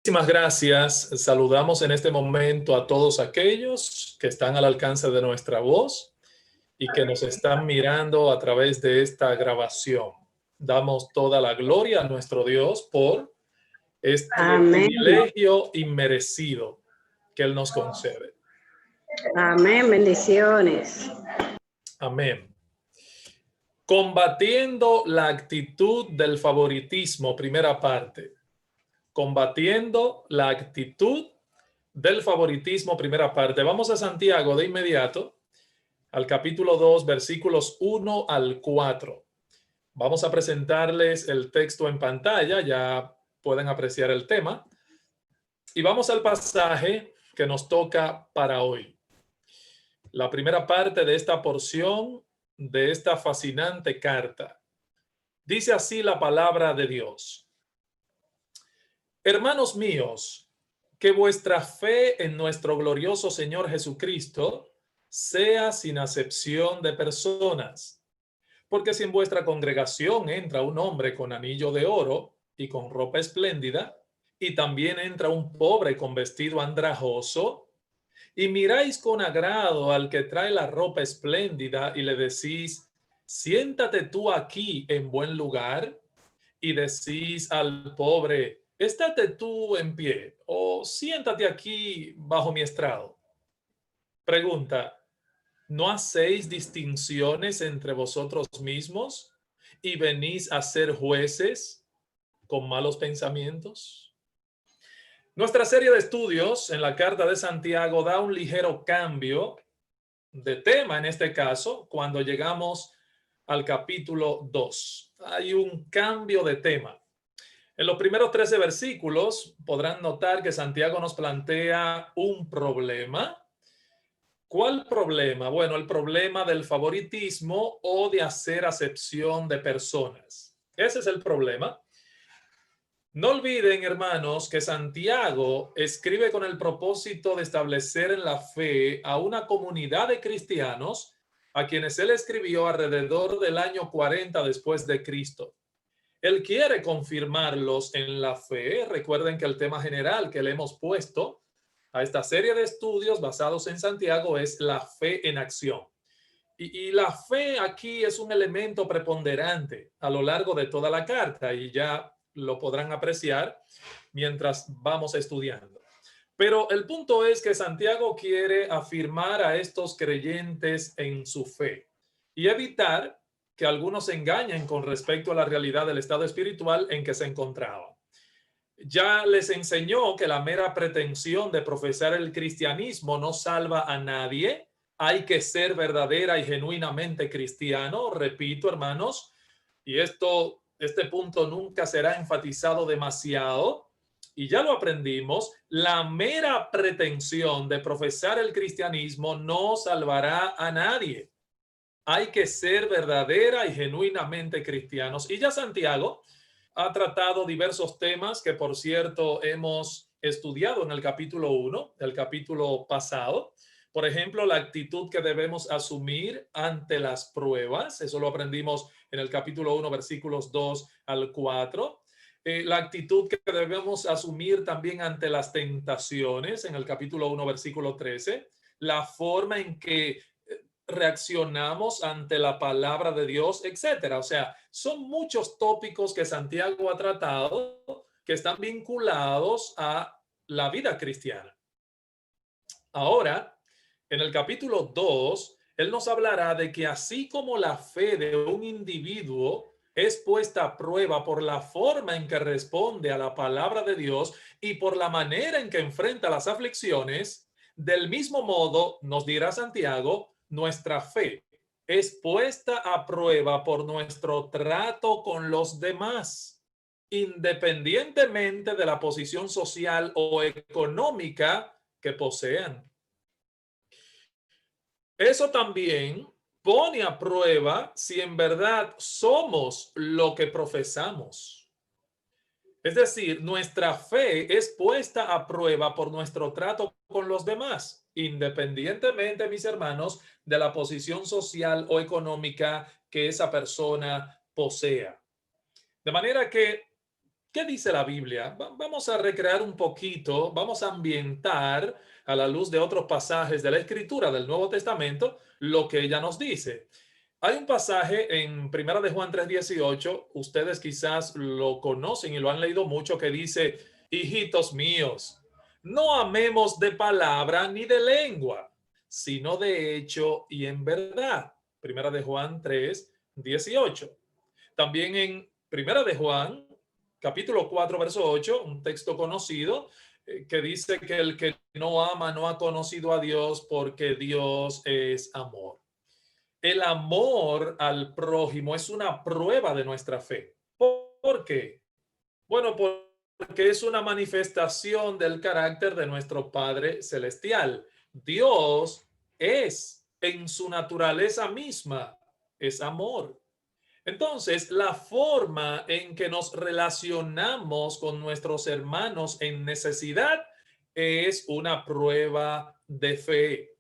Muchísimas gracias. Saludamos en este momento a todos aquellos que están al alcance de nuestra voz y que nos están mirando a través de esta grabación. Damos toda la gloria a nuestro Dios por este Amén. privilegio inmerecido que Él nos concede. Amén. Bendiciones. Amén. Combatiendo la actitud del favoritismo, primera parte. Combatiendo la actitud del favoritismo, primera parte. Vamos a Santiago de inmediato, al capítulo 2, versículos 1 al 4. Vamos a presentarles el texto en pantalla, ya pueden apreciar el tema. Y vamos al pasaje que nos toca para hoy. La primera parte de esta porción, de esta fascinante carta. Dice así la palabra de Dios. Hermanos míos, que vuestra fe en nuestro glorioso Señor Jesucristo sea sin acepción de personas. Porque si en vuestra congregación entra un hombre con anillo de oro y con ropa espléndida, y también entra un pobre con vestido andrajoso, y miráis con agrado al que trae la ropa espléndida y le decís, siéntate tú aquí en buen lugar, y decís al pobre, estate tú en pie o siéntate aquí bajo mi estrado. Pregunta, ¿no hacéis distinciones entre vosotros mismos y venís a ser jueces con malos pensamientos? Nuestra serie de estudios en la Carta de Santiago da un ligero cambio de tema en este caso cuando llegamos al capítulo 2. Hay un cambio de tema. En los primeros 13 versículos podrán notar que Santiago nos plantea un problema. ¿Cuál problema? Bueno, el problema del favoritismo o de hacer acepción de personas. Ese es el problema. No olviden, hermanos, que Santiago escribe con el propósito de establecer en la fe a una comunidad de cristianos a quienes él escribió alrededor del año 40 después de Cristo. Él quiere confirmarlos en la fe. Recuerden que el tema general que le hemos puesto a esta serie de estudios basados en Santiago es la fe en acción. Y la fe aquí es un elemento preponderante a lo largo de toda la carta y ya lo podrán apreciar mientras vamos estudiando. Pero el punto es que Santiago quiere afirmar a estos creyentes en su fe y evitar que algunos se engañen con respecto a la realidad del estado espiritual en que se encontraban. Ya les enseñó que la mera pretensión de profesar el cristianismo no salva a nadie. Hay que ser verdadera y genuinamente cristiano. Repito, hermanos, y este punto nunca será enfatizado demasiado. Y ya lo aprendimos, la mera pretensión de profesar el cristianismo no salvará a nadie. Hay que ser verdadera y genuinamente cristianos. Y ya Santiago ha tratado diversos temas que, por cierto, hemos estudiado en el capítulo 1, del capítulo pasado. Por ejemplo, la actitud que debemos asumir ante las pruebas. Eso lo aprendimos en el capítulo 1, versículos 2 al 4. La actitud que debemos asumir también ante las tentaciones en el capítulo 1, versículo 13. La forma en que reaccionamos ante la palabra de Dios, etcétera. O sea, son muchos tópicos que Santiago ha tratado que están vinculados a la vida cristiana. Ahora, en el capítulo 2, él nos hablará de que así como la fe de un individuo es puesta a prueba por la forma en que responde a la palabra de Dios y por la manera en que enfrenta las aflicciones, del mismo modo, nos dirá Santiago, nuestra fe es puesta a prueba por nuestro trato con los demás, independientemente de la posición social o económica que posean. Eso también pone a prueba si en verdad somos lo que profesamos. Es decir, nuestra fe es puesta a prueba por nuestro trato con los demás, independientemente, mis hermanos, de la posición social o económica que esa persona posea. De manera que ¿Qué dice la Biblia? Vamos a recrear un poquito, vamos a ambientar a la luz de otros pasajes de la Escritura del Nuevo Testamento lo que ella nos dice. Hay un pasaje en Primera de Juan 3:18, ustedes quizás lo conocen y lo han leído mucho, que dice: hijitos míos, no amemos de palabra ni de lengua, sino de hecho y en verdad. Primera de Juan 3:18. También en Primera de Juan, capítulo 4, verso 8, un texto conocido, que dice que el que no ama no ha conocido a Dios, porque Dios es amor. El amor al prójimo es una prueba de nuestra fe. ¿Por qué? Bueno, porque es una manifestación del carácter de nuestro Padre Celestial. Dios es, en su naturaleza misma, es amor. Entonces, la forma en que nos relacionamos con nuestros hermanos en necesidad es una prueba de fe.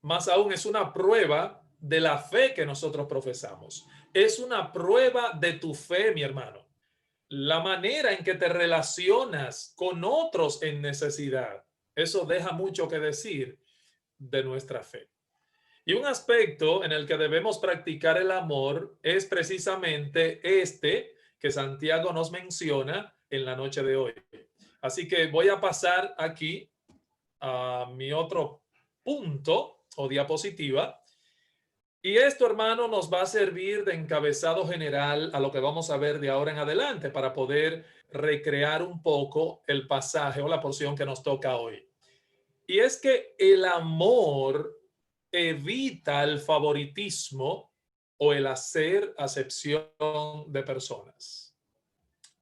Más aún, es una prueba de la fe que nosotros profesamos. Es una prueba de tu fe, mi hermano. La manera en que te relacionas con otros en necesidad, eso deja mucho que decir de nuestra fe. Y un aspecto en el que debemos practicar el amor es precisamente este que Santiago nos menciona en la noche de hoy. Así que voy a pasar aquí a mi otro punto o diapositiva. Y esto, hermano, nos va a servir de encabezado general a lo que vamos a ver de ahora en adelante para poder recrear un poco el pasaje o la porción que nos toca hoy. Y es que el amor evita el favoritismo o el hacer acepción de personas.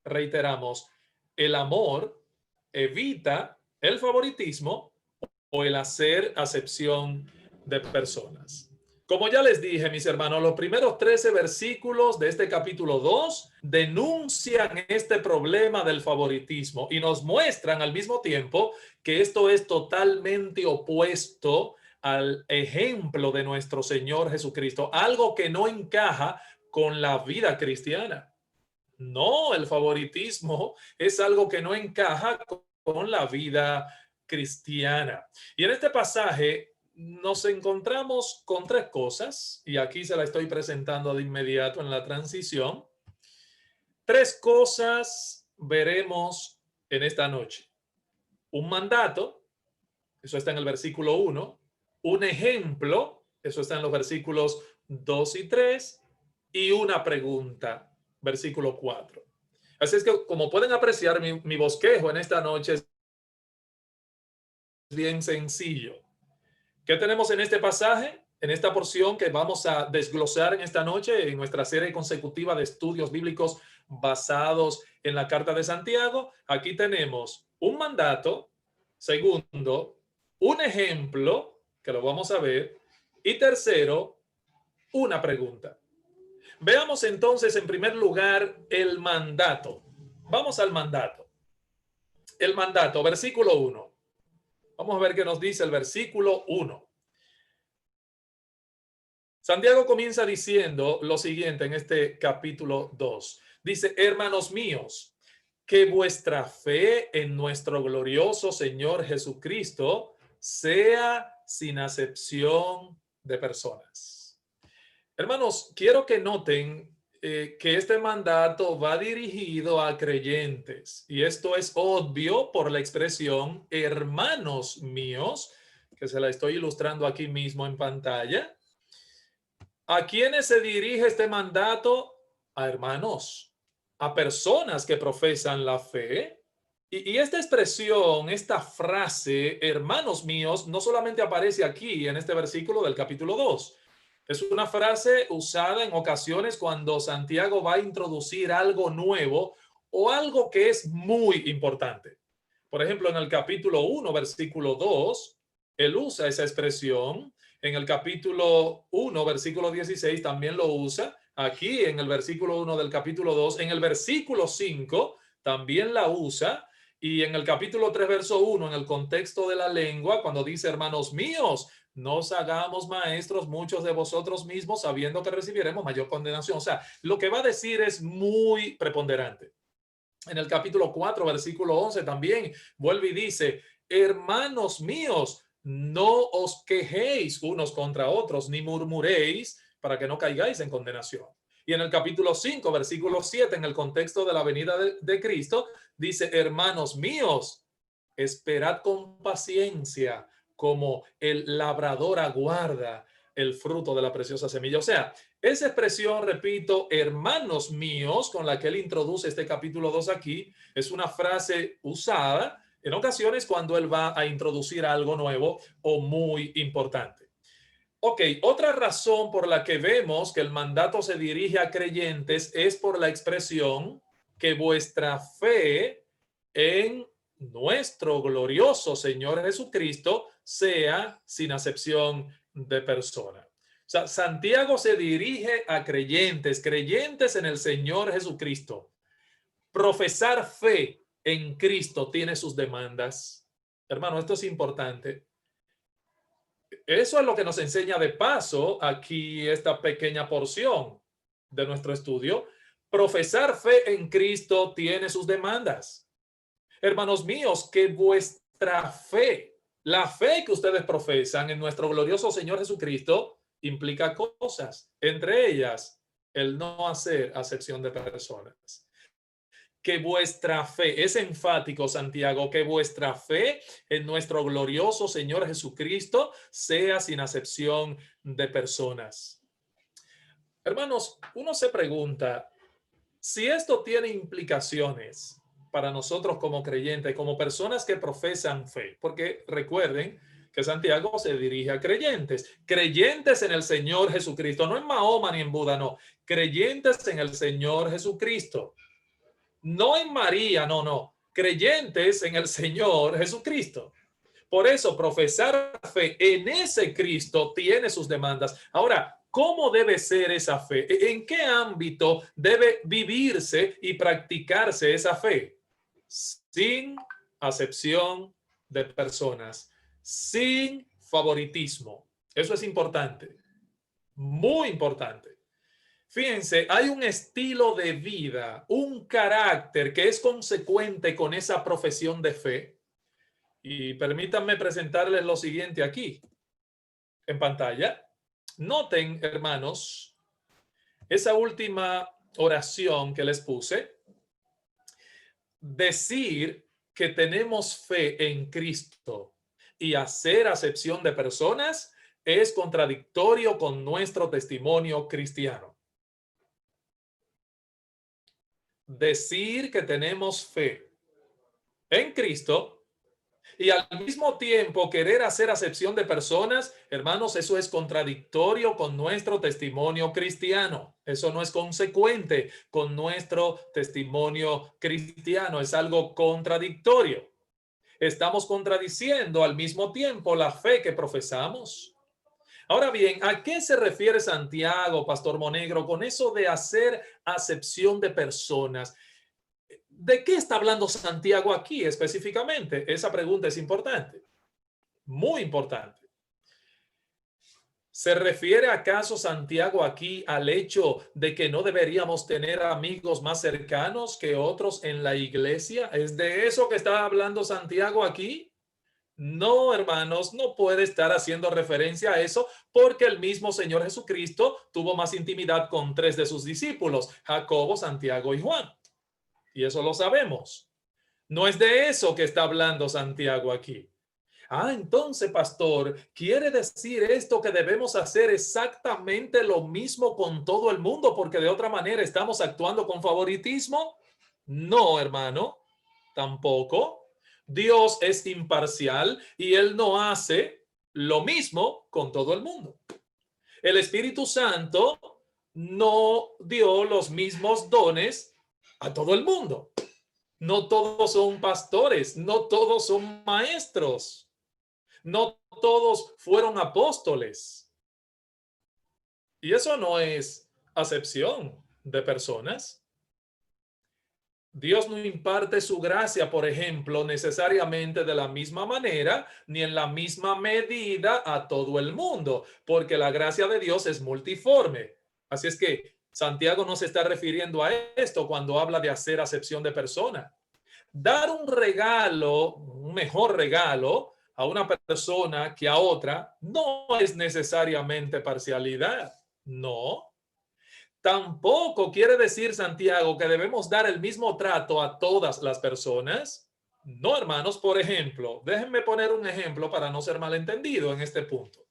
Reiteramos, el amor evita el favoritismo o el hacer acepción de personas. Como ya les dije, mis hermanos, los primeros 13 versículos de este capítulo 2 denuncian este problema del favoritismo y nos muestran al mismo tiempo que esto es totalmente opuesto al ejemplo de nuestro Señor Jesucristo, algo que no encaja con la vida cristiana. No, el favoritismo es algo que no encaja con la vida cristiana. Y en este pasaje nos encontramos con tres cosas, y aquí se la estoy presentando de inmediato en la transición. Tres cosas veremos en esta noche. Un mandato, eso está en el versículo 1. Un ejemplo, eso está en los versículos 2 y 3. Y una pregunta, versículo 4. Así es que, como pueden apreciar, mi bosquejo en esta noche es bien sencillo. ¿Qué tenemos en este pasaje? En esta porción que vamos a desglosar en esta noche en nuestra serie consecutiva de estudios bíblicos basados en la Carta de Santiago. Aquí tenemos un mandato, segundo, un ejemplo, que lo vamos a ver, y tercero, una pregunta. Veamos entonces en primer lugar el mandato. Vamos al mandato. El mandato, versículo 1. Vamos a ver qué nos dice el versículo 1. Santiago comienza diciendo lo siguiente en este capítulo 2. Dice: hermanos míos, que vuestra fe en nuestro glorioso Señor Jesucristo sea sin acepción de personas. Hermanos, quiero que noten que este mandato va dirigido a creyentes, y esto es obvio por la expresión hermanos míos, que se la estoy ilustrando aquí mismo en pantalla. ¿A quiénes se dirige este mandato? A hermanos, a personas que profesan la fe. Y esta expresión, esta frase, hermanos míos, no solamente aparece aquí en este versículo del capítulo 2. Es una frase usada en ocasiones cuando Santiago va a introducir algo nuevo o algo que es muy importante. Por ejemplo, en el capítulo 1, versículo 2, él usa esa expresión. En el capítulo 1, versículo 16, también lo usa. Aquí en el versículo 1 del capítulo 2, en el versículo 5, también la usa. Y en el capítulo 3, verso 1, en el contexto de la lengua, cuando dice: hermanos míos, no os hagamos maestros muchos de vosotros mismos, sabiendo que recibiremos mayor condenación. O sea, lo que va a decir es muy preponderante. En el capítulo 4, versículo 11 también vuelve y dice, hermanos míos, no os quejéis unos contra otros, ni murmuréis para que no caigáis en condenación. Y en el capítulo 5, versículo 7, en el contexto de la venida de Cristo, dice, hermanos míos, esperad con paciencia como el labrador aguarda el fruto de la preciosa semilla. O sea, esa expresión, repito, hermanos míos, con la que él introduce este capítulo 2 aquí, es una frase usada en ocasiones cuando él va a introducir algo nuevo o muy importante. Ok, otra razón por la que vemos que el mandato se dirige a creyentes es por la expresión que vuestra fe en nuestro glorioso Señor Jesucristo sea sin acepción de persona. O sea, Santiago se dirige a creyentes, creyentes en el Señor Jesucristo. Profesar fe en Cristo tiene sus demandas. Hermano, esto es importante. Eso es lo que nos enseña de paso aquí esta pequeña porción de nuestro estudio. Profesar fe en Cristo tiene sus demandas. Hermanos míos, que vuestra fe, la fe que ustedes profesan en nuestro glorioso Señor Jesucristo, implica cosas, entre ellas el no hacer acepción de personas. Que vuestra fe, es enfático Santiago, que vuestra fe en nuestro glorioso Señor Jesucristo sea sin acepción de personas. Hermanos, uno se pregunta si esto tiene implicaciones para nosotros como creyentes, como personas que profesan fe, porque recuerden que Santiago se dirige a creyentes, creyentes en el Señor Jesucristo, no en Mahoma ni en Buda, no, creyentes en el Señor Jesucristo. No en María, no. Creyentes en el Señor Jesucristo. Por eso, profesar fe en ese Cristo tiene sus demandas. Ahora, ¿cómo debe ser esa fe? ¿En qué ámbito debe vivirse y practicarse esa fe? Sin acepción de personas, sin favoritismo. Eso es importante, muy importante. Fíjense, hay un estilo de vida, un carácter que es consecuente con esa profesión de fe. Y permítanme presentarles lo siguiente aquí en pantalla. Noten, hermanos, esa última oración que les puse. Decir que tenemos fe en Cristo y hacer acepción de personas es contradictorio con nuestro testimonio cristiano. Decir que tenemos fe en Cristo y al mismo tiempo querer hacer acepción de personas, hermanos, eso es contradictorio con nuestro testimonio cristiano. Eso no es consecuente con nuestro testimonio cristiano, es algo contradictorio. Estamos contradiciendo al mismo tiempo la fe que profesamos. Ahora bien, ¿a qué se refiere Santiago, Pastor Monegro, con eso de hacer acepción de personas? ¿De qué está hablando Santiago aquí específicamente? Esa pregunta es importante, muy importante. ¿Se refiere acaso Santiago aquí al hecho de que no deberíamos tener amigos más cercanos que otros en la iglesia? ¿Es de eso que está hablando Santiago aquí? No, hermanos, no puede estar haciendo referencia a eso porque el mismo Señor Jesucristo tuvo más intimidad con 3 de sus discípulos, Jacobo, Santiago y Juan. Y eso lo sabemos. No es de eso que está hablando Santiago aquí. Entonces, pastor, ¿quiere decir esto que debemos hacer exactamente lo mismo con todo el mundo porque de otra manera estamos actuando con favoritismo? No, hermano, tampoco. Dios es imparcial y Él no hace lo mismo con todo el mundo. El Espíritu Santo no dio los mismos dones a todo el mundo. No todos son pastores, no todos son maestros, no todos fueron apóstoles. Y eso no es acepción de personas. Dios no imparte su gracia, por ejemplo, necesariamente de la misma manera ni en la misma medida a todo el mundo, porque la gracia de Dios es multiforme. Así es que Santiago no se está refiriendo a esto cuando habla de hacer acepción de persona. Dar un regalo, un mejor regalo a una persona que a otra no es necesariamente parcialidad. No. Tampoco quiere decir Santiago que debemos dar el mismo trato a todas las personas. No, hermanos, por ejemplo, déjenme poner un ejemplo para no ser malentendido en este punto.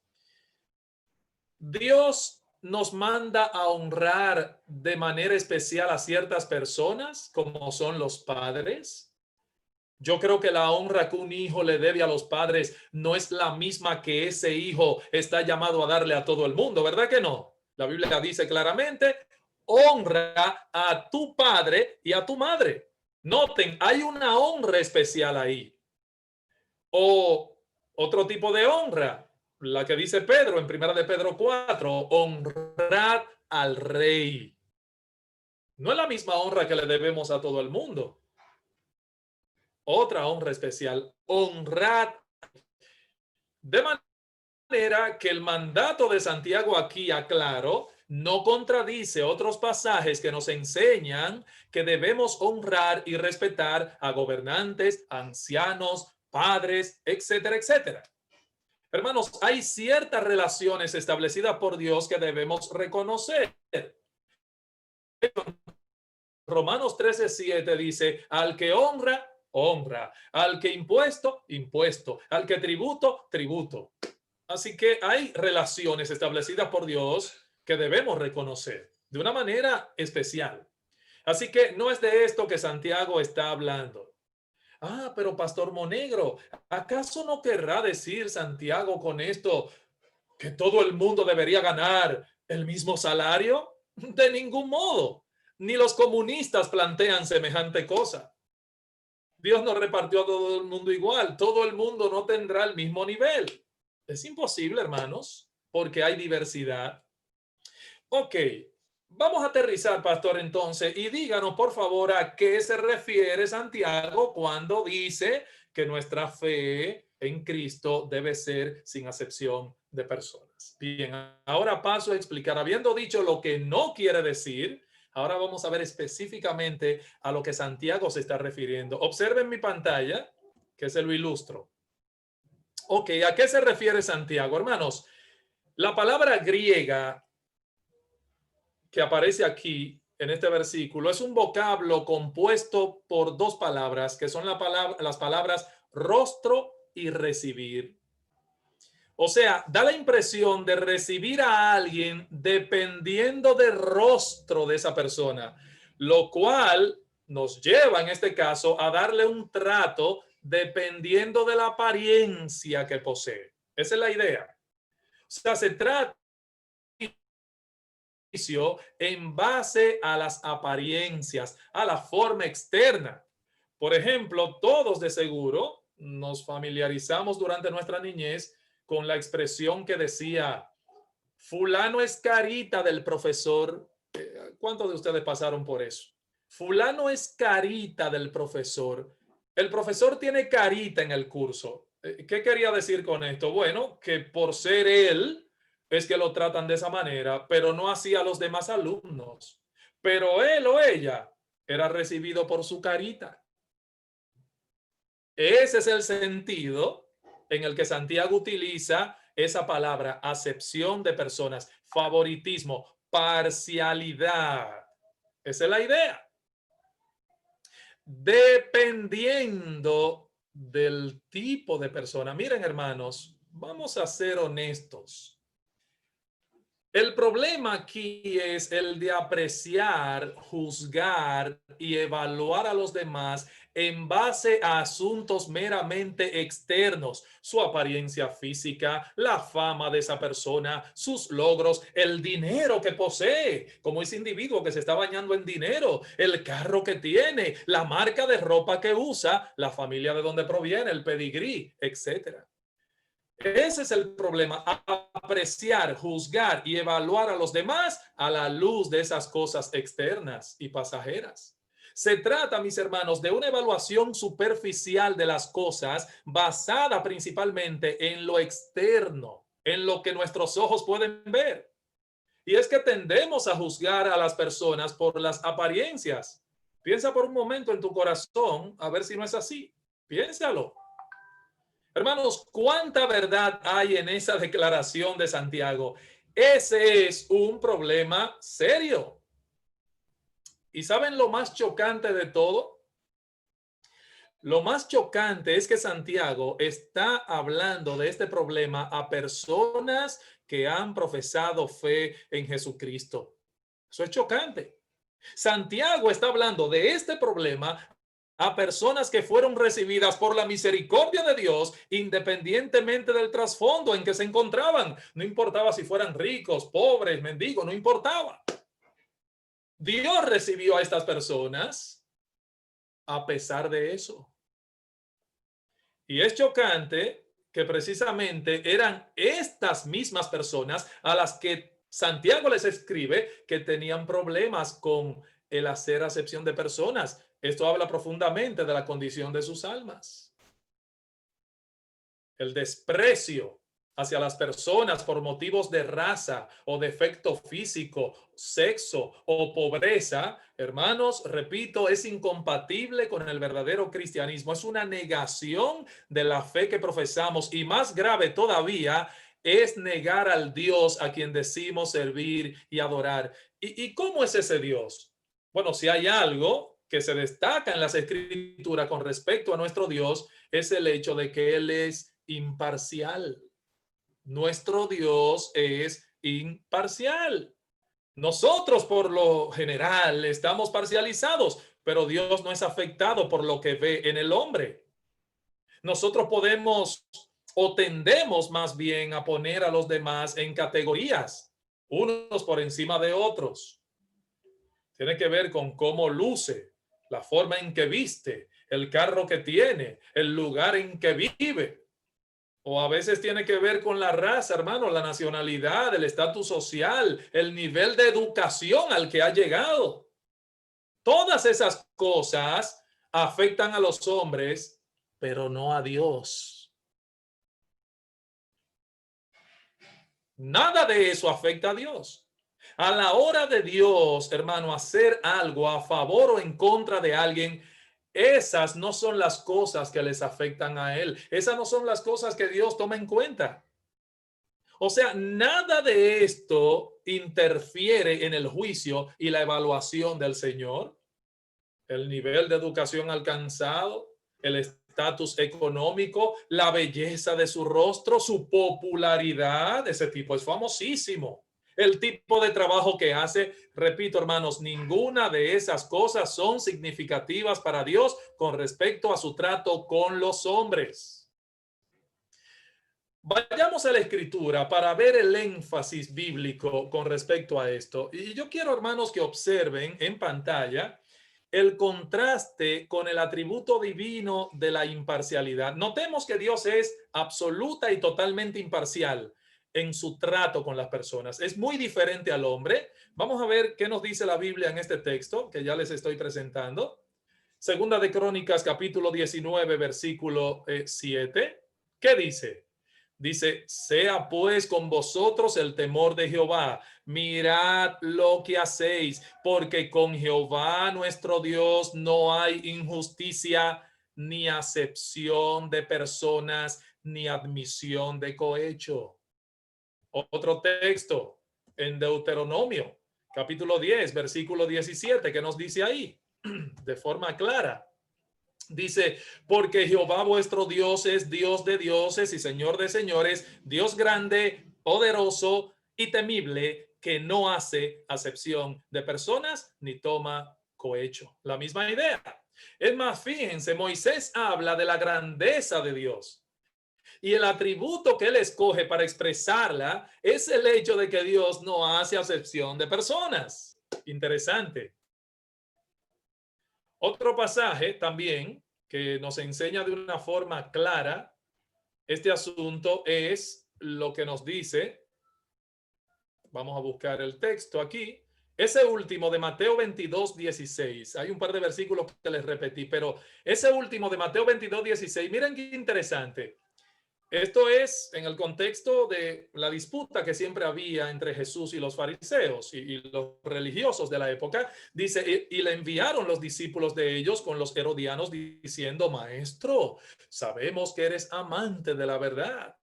Dios nos manda a honrar de manera especial a ciertas personas, como son los padres. Yo creo que la honra que un hijo le debe a los padres no es la misma que ese hijo está llamado a darle a todo el mundo, ¿verdad que no? La Biblia dice claramente, honra a tu padre y a tu madre. Noten, hay una honra especial ahí. O otro tipo de honra, la que dice Pedro en 1 de Pedro 4, honrad al rey. No es la misma honra que le debemos a todo el mundo. Otra honra especial, honrad. De manera que el mandato de Santiago aquí, aclaro, no contradice otros pasajes que nos enseñan que debemos honrar y respetar a gobernantes, ancianos, padres, etcétera, etcétera. Hermanos, hay ciertas relaciones establecidas por Dios que debemos reconocer. Romanos 13:7 dice, al que honra, honra, al que impuesto, impuesto, al que tributo, tributo. Así que hay relaciones establecidas por Dios que debemos reconocer de una manera especial. Así que no es de esto que Santiago está hablando. Ah, pero Pastor Monegro, ¿acaso no querrá decir Santiago con esto que todo el mundo debería ganar el mismo salario? De ningún modo. Ni los comunistas plantean semejante cosa. Dios no repartió a todo el mundo igual. Todo el mundo no tendrá el mismo nivel. Es imposible, hermanos, porque hay diversidad. Ok, vamos a aterrizar, pastor, entonces, y díganos, por favor, a qué se refiere Santiago cuando dice que nuestra fe en Cristo debe ser sin acepción de personas. Bien, ahora paso a explicar, habiendo dicho lo que no quiere decir, ahora vamos a ver específicamente a lo que Santiago se está refiriendo. Observen mi pantalla, que se lo ilustro. Ok, ¿a qué se refiere Santiago, hermanos? La palabra griega que aparece aquí en este versículo es un vocablo compuesto por dos palabras, que son las palabras rostro y recibir. O sea, da la impresión de recibir a alguien dependiendo del rostro de esa persona, lo cual nos lleva en este caso a darle un trato dependiendo de la apariencia que posee. Esa es la idea. O sea, se trata en base a las apariencias, a la forma externa. Por ejemplo, todos de seguro nos familiarizamos durante nuestra niñez con la expresión que decía, fulano es carita del profesor. ¿Cuántos de ustedes pasaron por eso? Fulano es carita del profesor. El profesor tiene carita en el curso. ¿Qué quería decir con esto? Bueno, que por ser él es que lo tratan de esa manera, pero no así a los demás alumnos. Pero él o ella era recibido por su carita. Ese es el sentido en el que Santiago utiliza esa palabra, acepción de personas, favoritismo, parcialidad. Esa es la idea. Dependiendo del tipo de persona. Miren, hermanos, vamos a ser honestos. El problema aquí es el de apreciar, juzgar y evaluar a los demás en base a asuntos meramente externos, su apariencia física, la fama de esa persona, sus logros, el dinero que posee, como ese individuo que se está bañando en dinero, el carro que tiene, la marca de ropa que usa, la familia de donde proviene, el pedigrí, etcétera. Ese es el problema, apreciar, juzgar y evaluar a los demás a la luz de esas cosas externas y pasajeras. Se trata, mis hermanos, de una evaluación superficial de las cosas basada principalmente en lo externo, en lo que nuestros ojos pueden ver. Y es que tendemos a juzgar a las personas por las apariencias. Piensa por un momento en tu corazón, a ver si no es así. Piénsalo. Hermanos, ¿cuánta verdad hay en esa declaración de Santiago? Ese es un problema serio. ¿Y saben lo más chocante de todo? Lo más chocante es que Santiago está hablando de este problema a personas que han profesado fe en Jesucristo. Eso es chocante. Santiago está hablando de este problema a personas que fueron recibidas por la misericordia de Dios, independientemente del trasfondo en que se encontraban. No importaba si fueran ricos, pobres, mendigos, no importaba. Dios recibió a estas personas a pesar de eso. Y es chocante que precisamente eran estas mismas personas a las que Santiago les escribe que tenían problemas con el hacer acepción de personas. Esto habla profundamente de la condición de sus almas. El desprecio hacia las personas por motivos de raza o defecto físico, sexo o pobreza, hermanos, repito, es incompatible con el verdadero cristianismo. Es una negación de la fe que profesamos y más grave todavía es negar al Dios a quien decimos servir y adorar. ¿Y cómo es ese Dios? Bueno, si hay algo que se destaca en las Escrituras con respecto a nuestro Dios, es el hecho de que Él es imparcial. Nuestro Dios es imparcial. Nosotros por lo general estamos parcializados, pero Dios no es afectado por lo que ve en el hombre. Nosotros podemos o tendemos más bien a poner a los demás en categorías, unos por encima de otros. Tiene que ver con cómo luce, la forma en que viste, el carro que tiene, el lugar en que vive. O a veces tiene que ver con la raza, hermano, la nacionalidad, el estatus social, el nivel de educación al que ha llegado. Todas esas cosas afectan a los hombres, pero no a Dios. Nada de eso afecta a Dios. A la hora de Dios, hermano, hacer algo a favor o en contra de alguien, esas no son las cosas que les afectan a él. Esas no son las cosas que Dios toma en cuenta. O sea, nada de esto interfiere en el juicio y la evaluación del Señor. El nivel de educación alcanzado, el estatus económico, la belleza de su rostro, su popularidad, ese tipo es famosísimo. El tipo de trabajo que hace, repito, hermanos, ninguna de esas cosas son significativas para Dios con respecto a su trato con los hombres. Vayamos a la escritura para ver el énfasis bíblico con respecto a esto. Y yo quiero, hermanos, que observen en pantalla el contraste con el atributo divino de la imparcialidad. Notemos que Dios es absoluta y totalmente imparcial en su trato con las personas. Es muy diferente al hombre. Vamos a ver qué nos dice la Biblia en este texto que ya les estoy presentando. Segunda de Crónicas, capítulo 19, versículo 7. ¿Qué dice? Dice, sea pues con vosotros el temor de Jehová. Mirad lo que hacéis, porque con Jehová nuestro Dios no hay injusticia, ni acepción de personas, ni admisión de cohecho. Otro texto en Deuteronomio, capítulo 10, versículo 17, que nos dice ahí de forma clara. Dice, porque Jehová vuestro Dios es Dios de dioses y Señor de señores, Dios grande, poderoso y temible, que no hace acepción de personas ni toma cohecho. La misma idea. Es más, fíjense, Moisés habla de la grandeza de Dios. Y el atributo que él escoge para expresarla es el hecho de que Dios no hace acepción de personas. Interesante. Otro pasaje también que nos enseña de una forma clara este asunto es lo que nos dice. Vamos a buscar el texto aquí. Ese último de Mateo 22, 16. Hay un par de versículos que les repetí, pero ese último de Mateo 22, 16, miren qué interesante. Esto es en el contexto de la disputa que siempre había entre Jesús y los fariseos y los religiosos de la época. Dice, y le enviaron los discípulos de ellos con los herodianos diciendo, Maestro, sabemos que eres amante de la verdad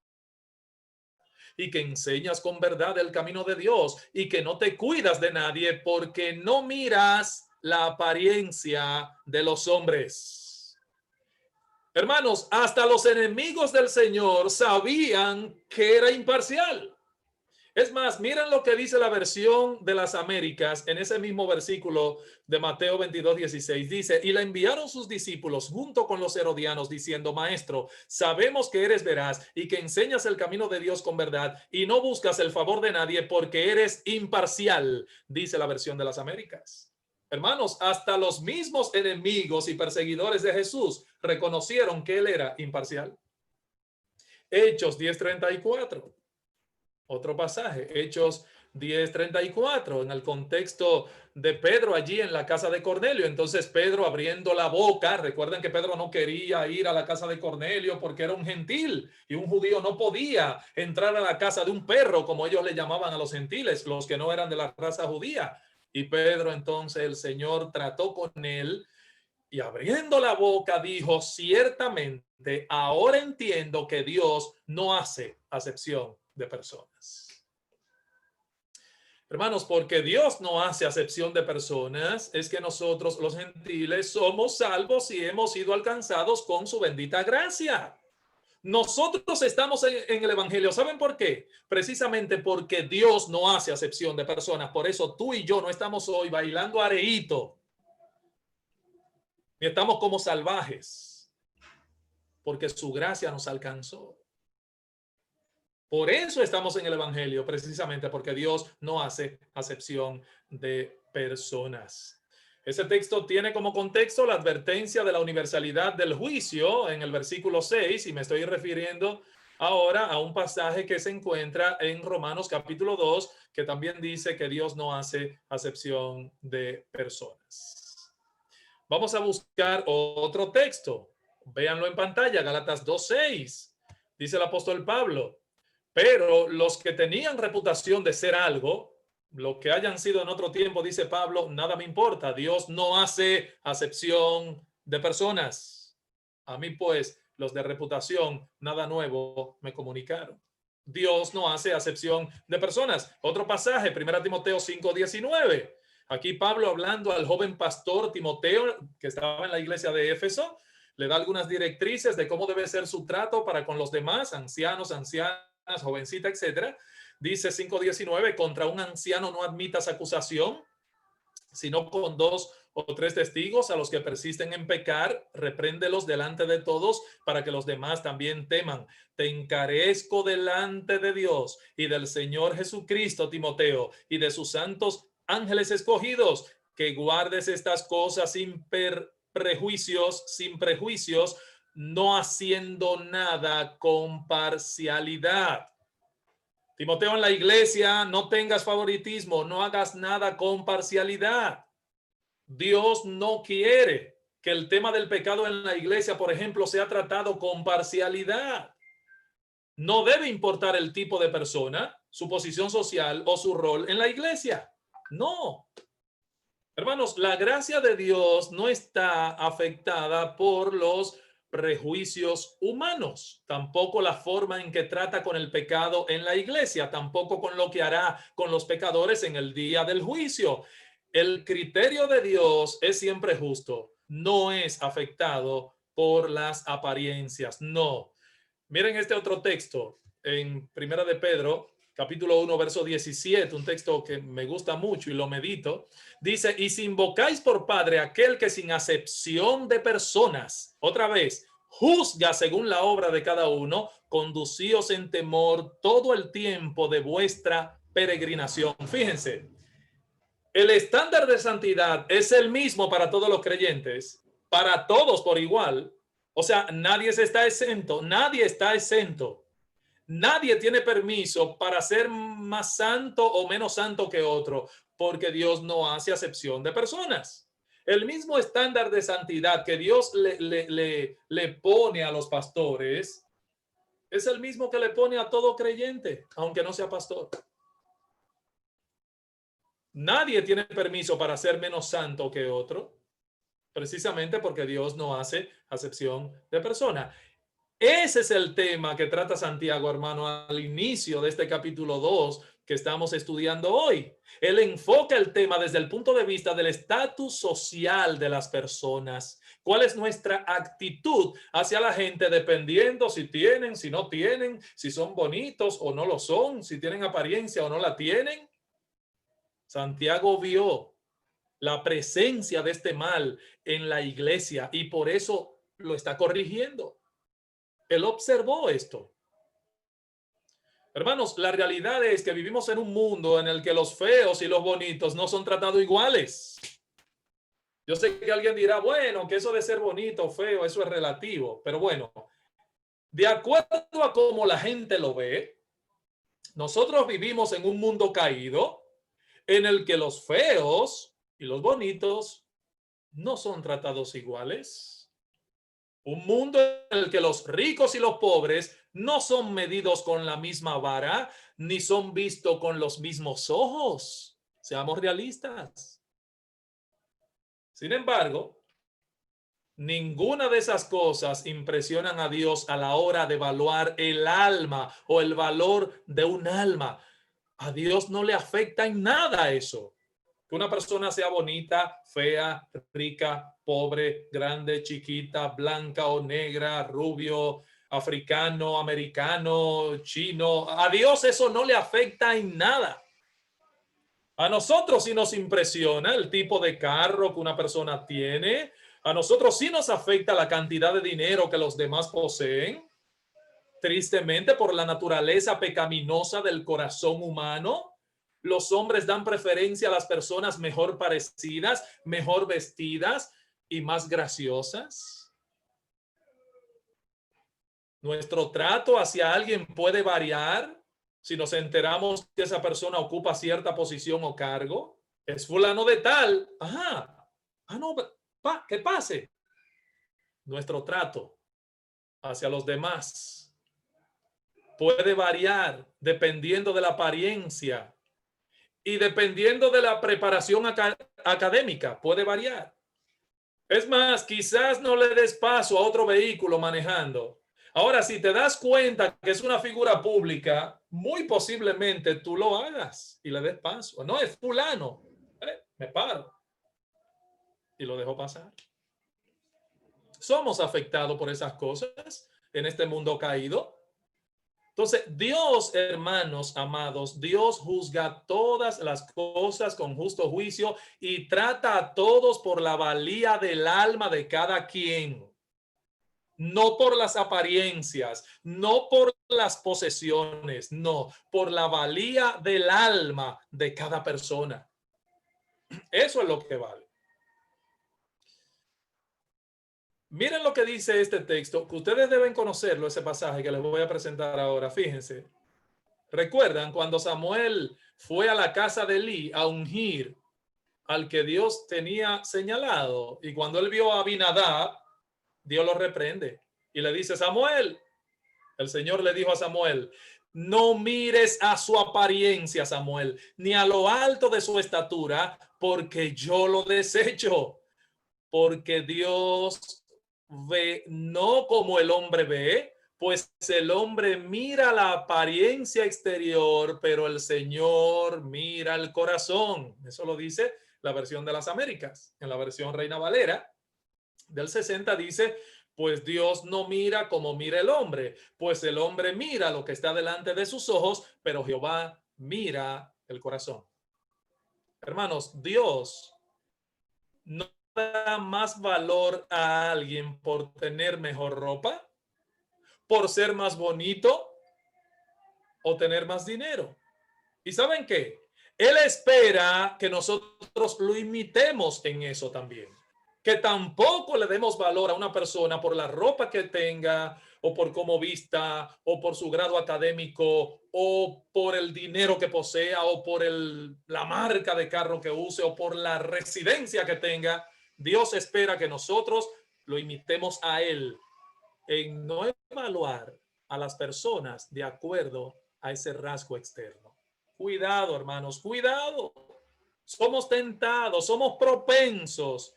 y que enseñas con verdad el camino de Dios y que no te cuidas de nadie porque no miras la apariencia de los hombres. Hermanos, hasta los enemigos del Señor sabían que era imparcial. Es más, miren lo que dice la versión de las Américas en ese mismo versículo de Mateo 22:16. Dice, y le enviaron sus discípulos junto con los herodianos diciendo, Maestro, sabemos que eres veraz y que enseñas el camino de Dios con verdad y no buscas el favor de nadie porque eres imparcial, dice la versión de las Américas. Hermanos, hasta los mismos enemigos y perseguidores de Jesús reconocieron que él era imparcial. Hechos 10:34. Otro pasaje, Hechos 10:34, en el contexto de Pedro allí en la casa de Cornelio. Entonces Pedro abriendo la boca, recuerden que Pedro no quería ir a la casa de Cornelio porque era un gentil y un judío no podía entrar a la casa de un perro, como ellos le llamaban a los gentiles, los que no eran de la raza judía. Y Pedro entonces el Señor trató con él y abriendo la boca dijo, ciertamente ahora entiendo que Dios no hace acepción de personas. Hermanos, porque Dios no hace acepción de personas, es que nosotros los gentiles somos salvos y hemos sido alcanzados con su bendita gracia. Nosotros estamos en el evangelio. ¿Saben por qué? Precisamente porque Dios no hace acepción de personas. Por eso tú y yo no estamos hoy bailando areíto. Ni estamos como salvajes. Porque su gracia nos alcanzó. Por eso estamos en el evangelio. Precisamente porque Dios no hace acepción de personas. Ese texto tiene como contexto la advertencia de la universalidad del juicio en el versículo 6, y me estoy refiriendo ahora a un pasaje que se encuentra en Romanos capítulo 2, que también dice que Dios no hace acepción de personas. Vamos a buscar otro texto. Véanlo en pantalla, Gálatas 2:6. Dice el apóstol Pablo, pero los que tenían reputación de ser algo, lo que hayan sido en otro tiempo, dice Pablo, nada me importa. Dios no hace acepción de personas. A mí, pues, los de reputación, nada nuevo me comunicaron. Dios no hace acepción de personas. Otro pasaje, 1 Timoteo 5:19. Aquí Pablo hablando al joven pastor Timoteo, que estaba en la iglesia de Éfeso, le da algunas directrices de cómo debe ser su trato para con los demás, ancianos, ancianas, jovencita, etcétera. Dice 5:19, contra un anciano no admitas acusación, sino con 2 o 3 testigos. A los que persisten en pecar, repréndelos delante de todos para que los demás también teman. Te encarezco delante de Dios y del Señor Jesucristo, Timoteo, y de sus santos ángeles escogidos, que guardes estas cosas sin prejuicios, no haciendo nada con parcialidad. Timoteo, en la iglesia no tengas favoritismo, no hagas nada con parcialidad. Dios no quiere que el tema del pecado en la iglesia, por ejemplo, sea tratado con parcialidad. No debe importar el tipo de persona, su posición social o su rol en la iglesia. No. Hermanos, la gracia de Dios no está afectada por los prejuicios humanos, tampoco la forma en que trata con el pecado en la iglesia, tampoco con lo que hará con los pecadores en el día del juicio. El criterio de Dios es siempre justo, no es afectado por las apariencias, no. Miren este otro texto en Primera de Pedro, capítulo 1, verso 17, un texto que me gusta mucho y lo medito. Dice, y si invocáis por Padre aquel que sin acepción de personas, otra vez, juzga según la obra de cada uno, conducíos en temor todo el tiempo de vuestra peregrinación. Fíjense, el estándar de santidad es el mismo para todos los creyentes, para todos por igual. O sea, nadie está exento, nadie está exento. Nadie tiene permiso para ser más santo o menos santo que otro, porque Dios no hace acepción de personas. El mismo estándar de santidad que Dios le pone a los pastores, es el mismo que le pone a todo creyente, aunque no sea pastor. Nadie tiene permiso para ser menos santo que otro, precisamente porque Dios no hace acepción de persona. Ese es el tema que trata Santiago, hermano, al inicio de este capítulo 2 que estamos estudiando hoy. Él enfoca el tema desde el punto de vista del estatus social de las personas. ¿Cuál es nuestra actitud hacia la gente dependiendo si tienen, si no tienen, si son bonitos o no lo son, si tienen apariencia o no la tienen? Santiago vio la presencia de este mal en la iglesia y por eso lo está corrigiendo. Él observó esto. Hermanos, la realidad es que vivimos en un mundo en el que los feos y los bonitos no son tratados iguales. Yo sé que alguien dirá, bueno, que eso de ser bonito o feo, eso es relativo. Pero bueno, de acuerdo a cómo la gente lo ve, nosotros vivimos en un mundo caído en el que los feos y los bonitos no son tratados iguales. Un mundo en el que los ricos y los pobres no son medidos con la misma vara, ni son vistos con los mismos ojos. Seamos realistas. Sin embargo, ninguna de esas cosas impresionan a Dios a la hora de evaluar el alma o el valor de un alma. A Dios no le afecta en nada eso. Que una persona sea bonita, fea, rica, pobre, grande, chiquita, blanca o negra, rubio, africano, americano, chino. A Dios eso no le afecta en nada. A nosotros sí nos impresiona el tipo de carro que una persona tiene. A nosotros sí nos afecta la cantidad de dinero que los demás poseen. Tristemente, por la naturaleza pecaminosa del corazón humano, los hombres dan preferencia a las personas mejor parecidas, mejor vestidas y más graciosas. Nuestro trato hacia alguien puede variar si nos enteramos que esa persona ocupa cierta posición o cargo. Es fulano de tal. Ajá. Ah, no, que pase. Nuestro trato hacia los demás puede variar dependiendo de la apariencia y dependiendo de la preparación académica, puede variar. Es más, quizás no le des paso a otro vehículo manejando. Ahora, si te das cuenta que es una figura pública, muy posiblemente tú lo hagas y le des paso. No, es fulano. Me paro. Y lo dejo pasar. Somos afectados por esas cosas en este mundo caído. Entonces, Dios, hermanos amados, Dios juzga todas las cosas con justo juicio y trata a todos por la valía del alma de cada quien. No por las apariencias, no por las posesiones, no, por la valía del alma de cada persona. Eso es lo que vale. Miren lo que dice este texto, que ustedes deben conocerlo, ese pasaje que les voy a presentar ahora. Fíjense. ¿Recuerdan cuando Samuel fue a la casa de Elí a ungir al que Dios tenía señalado? Y cuando él vio a Abinadab, Dios lo reprende y le dice, Samuel, el Señor le dijo a Samuel, no mires a su apariencia, Samuel, ni a lo alto de su estatura, porque yo lo desecho. Porque Dios ve no como el hombre ve, pues el hombre mira la apariencia exterior, pero el Señor mira el corazón. Eso lo dice la versión de las Américas. En la versión Reina Valera del 60 dice, pues Dios no mira como mira el hombre, pues el hombre mira lo que está delante de sus ojos, pero Jehová mira el corazón. Hermanos, Dios no da más valor a alguien por tener mejor ropa, por ser más bonito o tener más dinero. ¿Y saben qué? Él espera que nosotros lo imitemos en eso también. Que tampoco le demos valor a una persona por la ropa que tenga o por cómo vista o por su grado académico o por el dinero que posea o por la marca de carro que use o por la residencia que tenga. Dios espera que nosotros lo imitemos a él en no evaluar a las personas de acuerdo a ese rasgo externo. Cuidado, hermanos, cuidado. Somos tentados, somos propensos.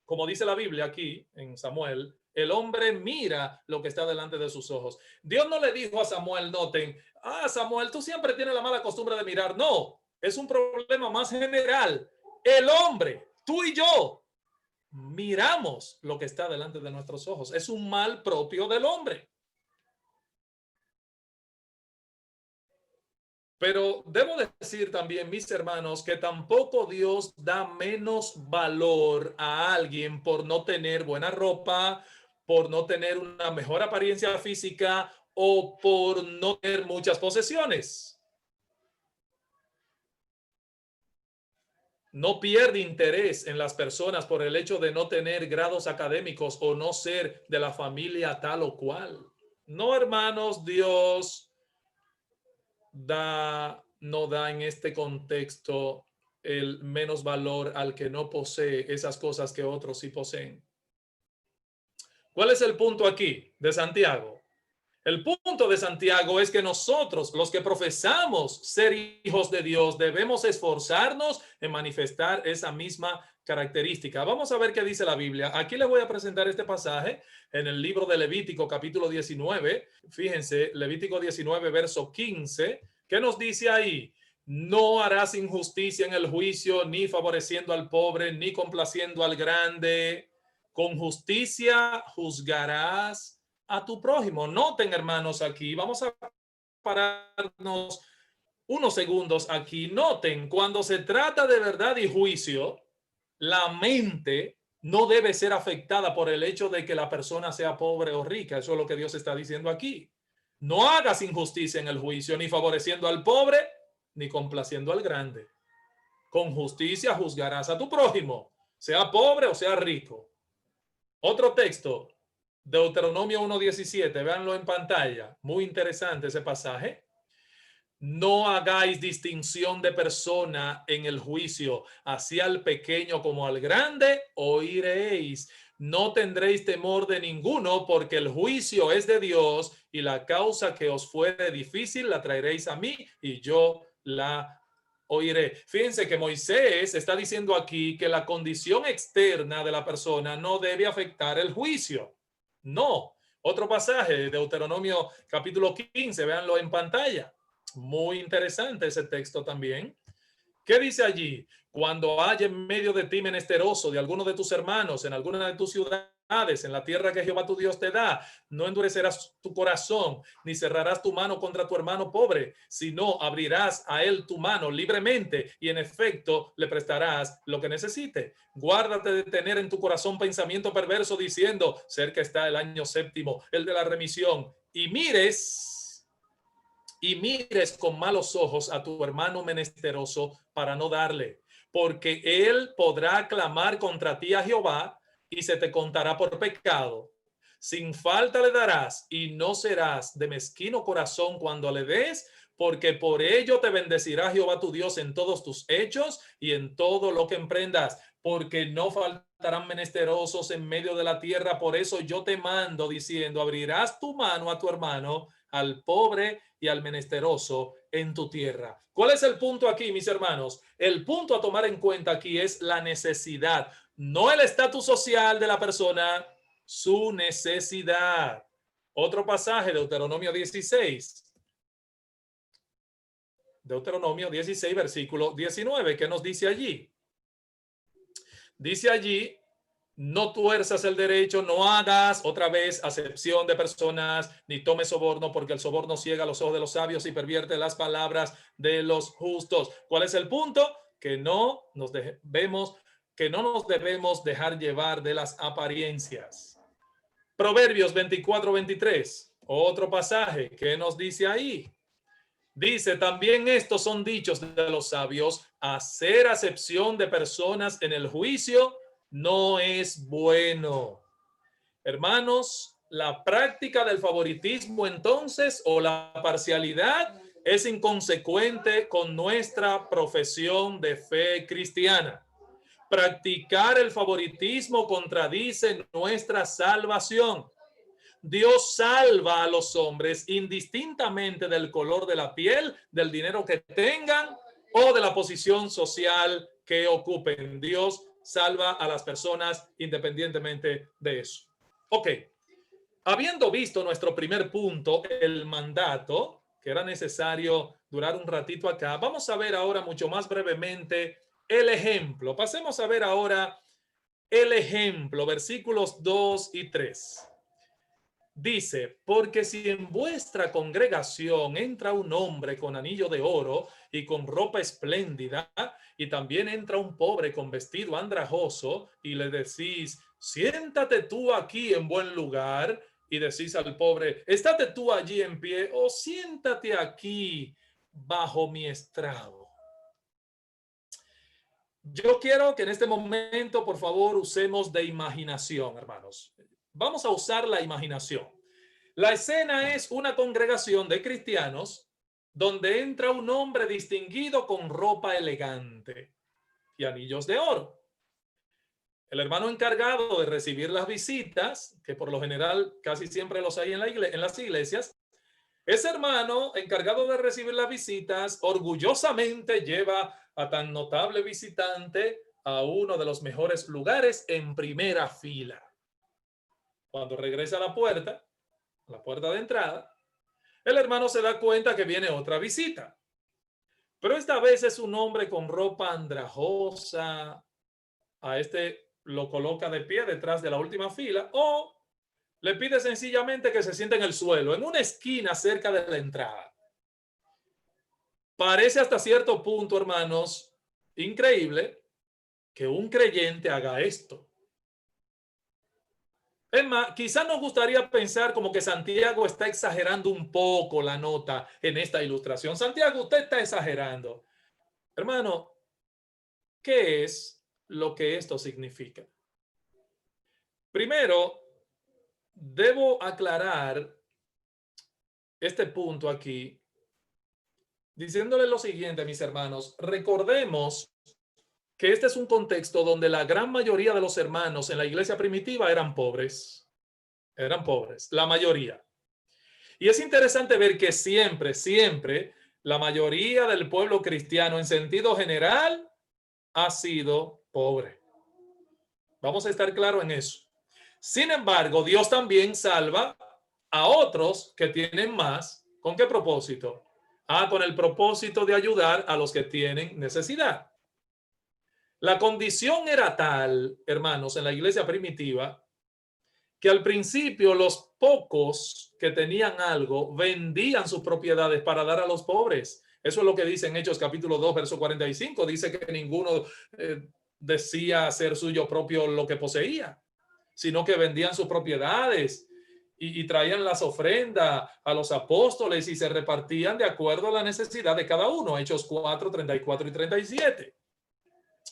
Como dice la Biblia aquí en Samuel, el hombre mira lo que está delante de sus ojos. Dios no le dijo a Samuel, noten, Samuel, tú siempre tienes la mala costumbre de mirar. No, es un problema más general. El hombre, tú y yo, miramos lo que está delante de nuestros ojos. Es un mal propio del hombre. Pero debo decir también, mis hermanos, que tampoco Dios da menos valor a alguien por no tener buena ropa, por no tener una mejor apariencia física o por no tener muchas posesiones. No pierde interés en las personas por el hecho de no tener grados académicos o no ser de la familia tal o cual. No, hermanos, Dios no da en este contexto el menos valor al que no posee esas cosas que otros sí poseen. ¿Cuál es el punto aquí de Santiago? El punto de Santiago es que nosotros, los que profesamos ser hijos de Dios, debemos esforzarnos en manifestar esa misma característica. Vamos a ver qué dice la Biblia. Aquí les voy a presentar este pasaje en el libro de Levítico, capítulo 19. Fíjense, Levítico 19, verso 15. ¿Qué nos dice ahí? No harás injusticia en el juicio, ni favoreciendo al pobre, ni complaciendo al grande. Con justicia juzgarás a tu prójimo. Noten, hermanos, aquí vamos a pararnos unos segundos aquí. Noten, cuando se trata de verdad y juicio, la mente no debe ser afectada por el hecho de que la persona sea pobre o rica. Eso es lo que Dios está diciendo aquí. No hagas injusticia en el juicio, ni favoreciendo al pobre, ni complaciendo al grande. Con justicia juzgarás a tu prójimo, sea pobre o sea rico. Otro texto, Deuteronomio 1:17, véanlo en pantalla. Muy interesante ese pasaje. No hagáis distinción de persona en el juicio, así al pequeño como al grande oiréis. No tendréis temor de ninguno, porque el juicio es de Dios y la causa que os fuere difícil la traeréis a mí y yo la oiré. Fíjense que Moisés está diciendo aquí que la condición externa de la persona no debe afectar el juicio. No. Otro pasaje de Deuteronomio capítulo 15, véanlo en pantalla. Muy interesante ese texto también. ¿Qué dice allí? Cuando haya en medio de ti menesteroso de alguno de tus hermanos en alguna de tus ciudades, en la tierra que Jehová tu Dios te da, no endurecerás tu corazón, ni cerrarás tu mano contra tu hermano pobre, sino abrirás a él tu mano libremente y en efecto le prestarás lo que necesite. Guárdate de tener en tu corazón pensamiento perverso diciendo, cerca está el año séptimo, el de la remisión, y mires con malos ojos a tu hermano menesteroso para no darle, porque él podrá clamar contra ti a Jehová y se te contará por pecado. Sin falta le darás y no serás de mezquino corazón cuando le des, porque por ello te bendecirá Jehová tu Dios en todos tus hechos y en todo lo que emprendas, porque no faltarán menesterosos en medio de la tierra. Por eso yo te mando diciendo, abrirás tu mano a tu hermano, al pobre y al menesteroso en tu tierra. ¿Cuál es el punto aquí, mis hermanos? El punto a tomar en cuenta aquí es la necesidad, no el estatus social de la persona, su necesidad. Otro pasaje, Deuteronomio 16. Deuteronomio 16, versículo 19. ¿Qué nos dice allí? Dice allí, no tuerzas el derecho, no hagas otra vez acepción de personas, ni tomes soborno, porque el soborno ciega los ojos de los sabios y pervierte las palabras de los justos. ¿Cuál es el punto? Que no nos debemos dejar llevar de las apariencias. Proverbios 24:23, otro pasaje. ¿Qué nos dice ahí? Dice, también estos son dichos de los sabios, hacer acepción de personas en el juicio no es bueno. Hermanos, la práctica del favoritismo entonces o la parcialidad es inconsecuente con nuestra profesión de fe cristiana. Practicar el favoritismo contradice nuestra salvación. Dios salva a los hombres indistintamente del color de la piel, del dinero que tengan o de la posición social que ocupen. Dios salva a las personas independientemente de eso. Ok, habiendo visto nuestro primer punto, el mandato, que era necesario durar un ratito acá, vamos a ver ahora mucho más brevemente el ejemplo. Pasemos a ver ahora el ejemplo, versículos 2 y 3. Dice, porque si en vuestra congregación entra un hombre con anillo de oro y con ropa espléndida, y también entra un pobre con vestido andrajoso, y le decís, siéntate tú aquí en buen lugar, y decís al pobre, estate tú allí en pie, o siéntate aquí bajo mi estrado. Yo quiero que en este momento, por favor, usemos de imaginación, hermanos. Vamos a usar la imaginación. La escena es una congregación de cristianos donde entra un hombre distinguido con ropa elegante y anillos de oro. El hermano encargado de recibir las visitas, que por lo general casi siempre los hay en las iglesias, ese hermano encargado de recibir las visitas orgullosamente lleva a tan notable visitante a uno de los mejores lugares en primera fila. Cuando regresa a la puerta de entrada, el hermano se da cuenta que viene otra visita. Pero esta vez es un hombre con ropa andrajosa. A este lo coloca de pie detrás de la última fila o le pide sencillamente que se siente en el suelo, en una esquina cerca de la entrada. Parece hasta cierto punto, hermanos, increíble que un creyente haga esto. Es más, quizás nos gustaría pensar como que Santiago está exagerando un poco la nota en esta ilustración. Santiago, usted está exagerando. Hermano, ¿qué es lo que esto significa? Primero, debo aclarar este punto aquí, diciéndole lo siguiente, mis hermanos. Recordemos que este es un contexto donde la gran mayoría de los hermanos en la iglesia primitiva eran pobres. Eran pobres, la mayoría. Y es interesante ver que siempre, la mayoría del pueblo cristiano en sentido general ha sido pobre. Vamos a estar claros en eso. Sin embargo, Dios también salva a otros que tienen más. ¿Con qué propósito? Con el propósito de ayudar a los que tienen necesidad. La condición era tal, hermanos, en la iglesia primitiva, que al principio los pocos que tenían algo vendían sus propiedades para dar a los pobres. Eso es lo que dice en Hechos capítulo 2, verso 45. Dice que ninguno decía ser suyo propio lo que poseía, sino que vendían sus propiedades y traían las ofrendas a los apóstoles y se repartían de acuerdo a la necesidad de cada uno. Hechos 4, 34 y 37.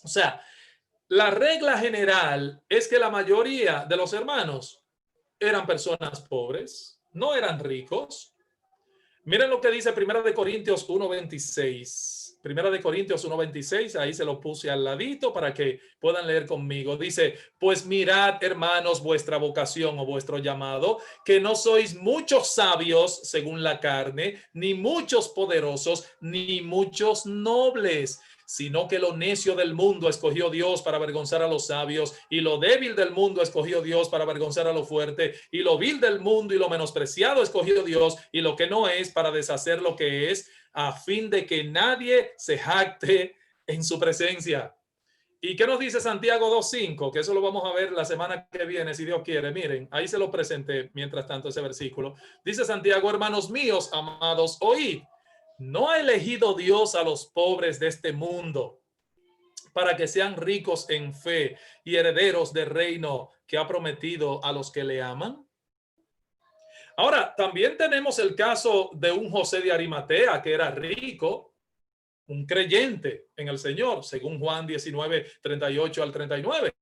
O sea, la regla general es que la mayoría de los hermanos eran personas pobres, no eran ricos. Miren lo que dice 1 de Corintios 1:26. 1 de Corintios 1:26, ahí se lo puse al ladito para que puedan leer conmigo. Dice, pues mirad, hermanos, vuestra vocación o vuestro llamado, que no sois muchos sabios según la carne, ni muchos poderosos, ni muchos nobles, sino que lo necio del mundo escogió Dios para avergonzar a los sabios, y lo débil del mundo escogió Dios para avergonzar a lo fuerte, y lo vil del mundo y lo menospreciado escogió Dios, y lo que no es para deshacer lo que es, a fin de que nadie se jacte en su presencia. ¿Y qué nos dice Santiago 2:5? Que eso lo vamos a ver la semana que viene, si Dios quiere. Miren, ahí se lo presenté mientras tanto ese versículo. Dice Santiago, hermanos míos, amados, oíd. ¿No ha elegido Dios a los pobres de este mundo para que sean ricos en fe y herederos del reino que ha prometido a los que le aman? Ahora, también tenemos el caso de un José de Arimatea que era rico, un creyente en el Señor, según Juan 19, 38 al 39.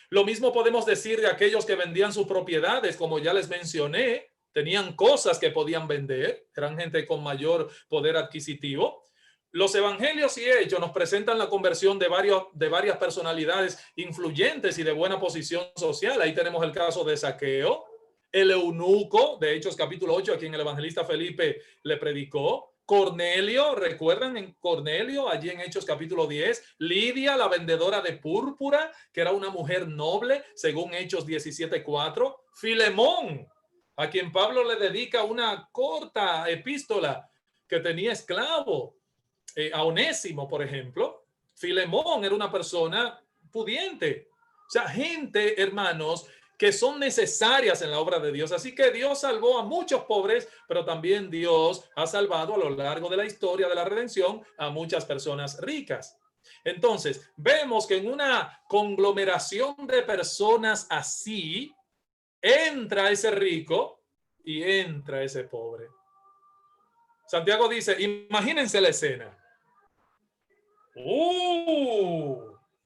Lo mismo podemos decir de aquellos que vendían sus propiedades, como ya les mencioné. Tenían cosas que podían vender, eran gente con mayor poder adquisitivo. Los evangelios y hechos nos presentan la conversión de varias personalidades influyentes y de buena posición social. Ahí tenemos el caso de Zaqueo, el eunuco de Hechos capítulo 8, a quien el evangelista Felipe le predicó, Cornelio, recuerdan en Cornelio, allí en Hechos capítulo 10, Lidia, la vendedora de púrpura, que era una mujer noble, según Hechos 17:4, Filemón, a quien Pablo le dedica una corta epístola que tenía esclavo, a Onésimo, por ejemplo. Filemón era una persona pudiente. O sea, gente, hermanos, que son necesarias en la obra de Dios. Así que Dios salvó a muchos pobres, pero también Dios ha salvado a lo largo de la historia de la redención a muchas personas ricas. Entonces, vemos que en una conglomeración de personas así, entra ese rico y entra ese pobre. Santiago dice, imagínense la escena.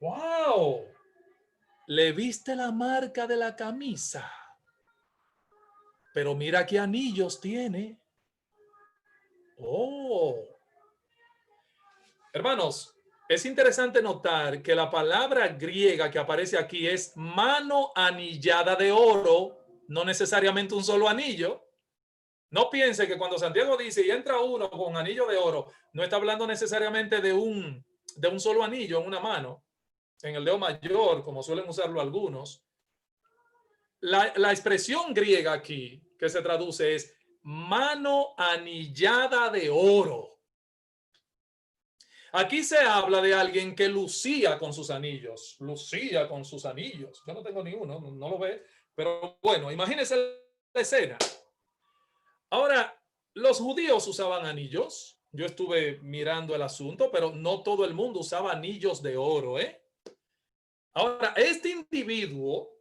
¡Wow! ¿Le viste la marca de la camisa? Pero mira qué anillos tiene. ¡Oh! Hermanos, es interesante notar que la palabra griega que aparece aquí es mano anillada de oro, no necesariamente un solo anillo. No piense que cuando Santiago dice y entra uno con anillo de oro, no está hablando necesariamente de un solo anillo en una mano, en el dedo mayor, como suelen usarlo algunos. La expresión griega aquí que se traduce es mano anillada de oro. Aquí se habla de alguien que lucía con sus anillos. Lucía con sus anillos. Yo no tengo ni uno, no lo ve. Pero bueno, imagínense la escena. Ahora, los judíos usaban anillos. Yo estuve mirando el asunto, pero no todo el mundo usaba anillos de oro, ¿eh? Ahora, este individuo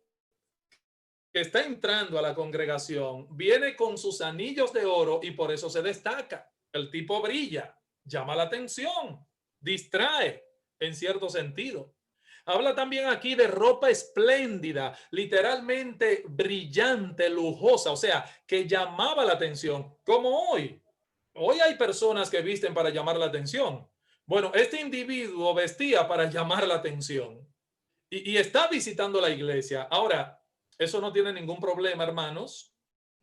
que está entrando a la congregación viene con sus anillos de oro y por eso se destaca. El tipo brilla, llama la atención, distrae en cierto sentido. Habla también aquí de ropa espléndida, literalmente brillante, lujosa, o sea, que llamaba la atención, como hoy. Hoy hay personas que visten para llamar la atención. Bueno, este individuo vestía para llamar la atención y está visitando la iglesia. Ahora, eso no tiene ningún problema, hermanos.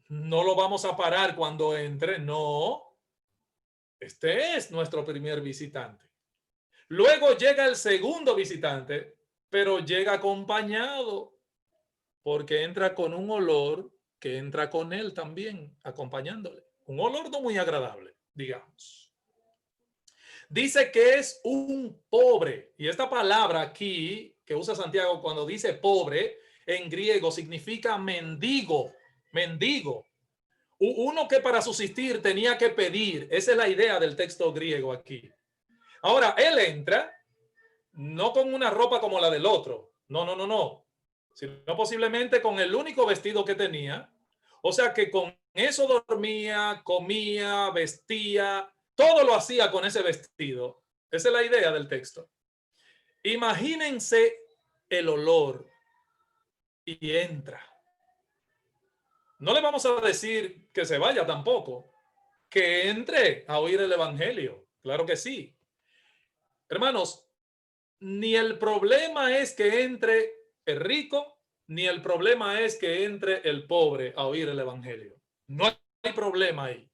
No lo vamos a parar cuando entre, no. Este es nuestro primer visitante. Luego llega el segundo visitante, pero llega acompañado porque entra con un olor que entra con él también, acompañándole. Un olor no muy agradable, digamos. Dice que es un pobre. Y esta palabra aquí que usa Santiago cuando dice pobre, en griego significa mendigo, mendigo. Uno que para subsistir tenía que pedir. Esa es la idea del texto griego aquí. Ahora, él entra no con una ropa como la del otro. No. Sino posiblemente con el único vestido que tenía. O sea que con eso dormía, comía, vestía, todo lo hacía con ese vestido. Esa es la idea del texto. Imagínense el olor y entra. No le vamos a decir que se vaya tampoco, que entre a oír el evangelio. Claro que sí. Hermanos, ni el problema es que entre el rico, ni el problema es que entre el pobre a oír el evangelio. No hay problema ahí.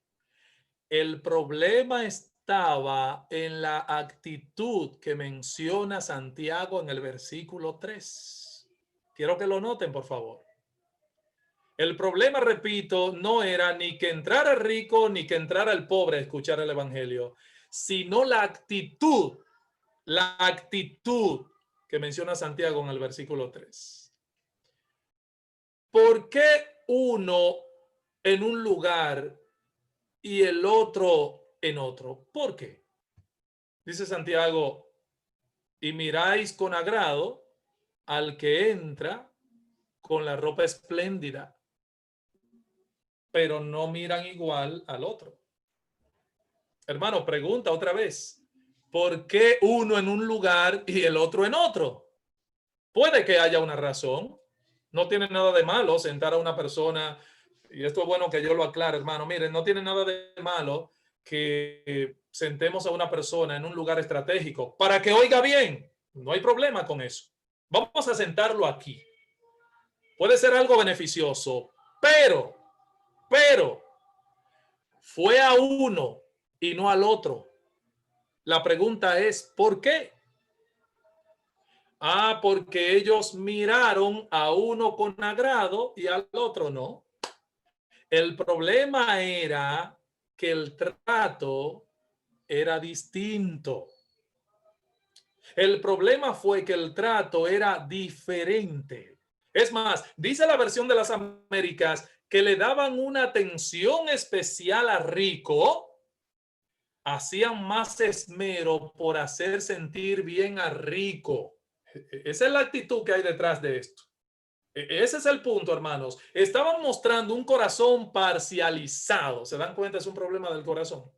El problema estaba en la actitud que menciona Santiago en el versículo 3. Quiero que lo noten, por favor. El problema, repito, no era ni que entrara el rico ni que entrara el pobre a escuchar el evangelio, sino la actitud que menciona Santiago en el versículo 3. ¿Por qué uno en un lugar y el otro en otro? ¿Por qué? Dice Santiago, y miráis con agrado al que entra con la ropa espléndida, pero no miran igual al otro. Hermano, pregunta otra vez, ¿por qué uno en un lugar y el otro en otro? Puede que haya una razón. No tiene nada de malo sentar a una persona, y esto es bueno que yo lo aclare, hermano. Miren, no tiene nada de malo que sentemos a una persona en un lugar estratégico para que oiga bien. No hay problema con eso. Vamos a sentarlo aquí. Puede ser algo beneficioso, pero, fue a uno y no al otro. La pregunta es, ¿por qué? Porque ellos miraron a uno con agrado y al otro no. El problema era que el trato era distinto. El problema fue que el trato era diferente. Es más, dice la versión de las Américas que le daban una atención especial a rico, hacían más esmero por hacer sentir bien a rico. Esa es la actitud que hay detrás de esto. Ese es el punto, hermanos. Estaban mostrando un corazón parcializado. ¿Se dan cuenta? Es un problema del corazón.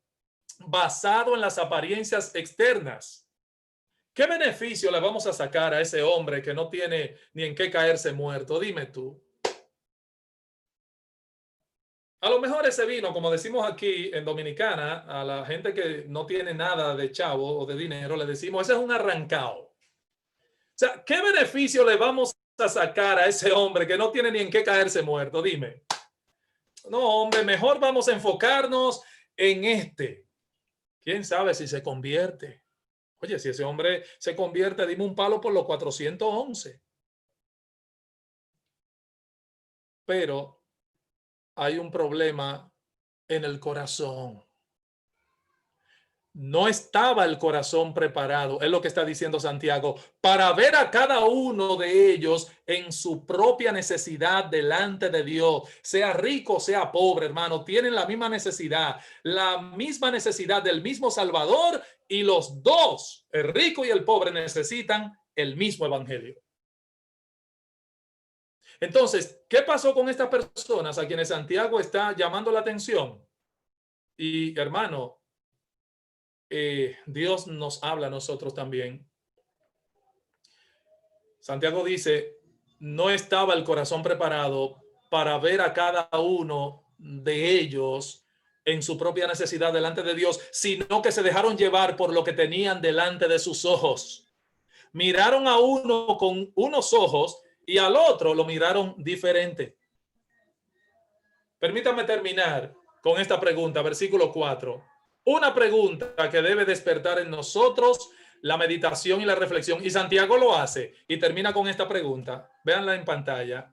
Basado en las apariencias externas. ¿Qué beneficio le vamos a sacar a ese hombre que no tiene ni en qué caerse muerto? Dime tú. A lo mejor ese vino, como decimos aquí en Dominicana, a la gente que no tiene nada de chavo o de dinero, le decimos, ese es un arrancado. O sea, ¿qué beneficio le vamos a sacar a ese hombre que no tiene ni en qué caerse muerto? Dime. No, hombre, mejor vamos a enfocarnos en este. ¿Quién sabe si se convierte? Oye, si ese hombre se convierte, dime un palo por los 411. Pero hay un problema en el corazón. No estaba el corazón preparado, es lo que está diciendo Santiago, para ver a cada uno de ellos en su propia necesidad delante de Dios. Sea rico, sea pobre, hermano, tienen la misma necesidad del mismo Salvador, y los dos, el rico y el pobre, necesitan el mismo evangelio. Entonces, ¿qué pasó con estas personas a quienes Santiago está llamando la atención? Y hermano, Dios nos habla a nosotros también. Santiago dice, no estaba el corazón preparado para ver a cada uno de ellos en su propia necesidad delante de Dios, sino que se dejaron llevar por lo que tenían delante de sus ojos. Miraron a uno con unos ojos y al otro lo miraron diferente. Permítame terminar con esta pregunta, versículo 4. Una pregunta que debe despertar en nosotros la meditación y la reflexión. Y Santiago lo hace y termina con esta pregunta. Véanla en pantalla.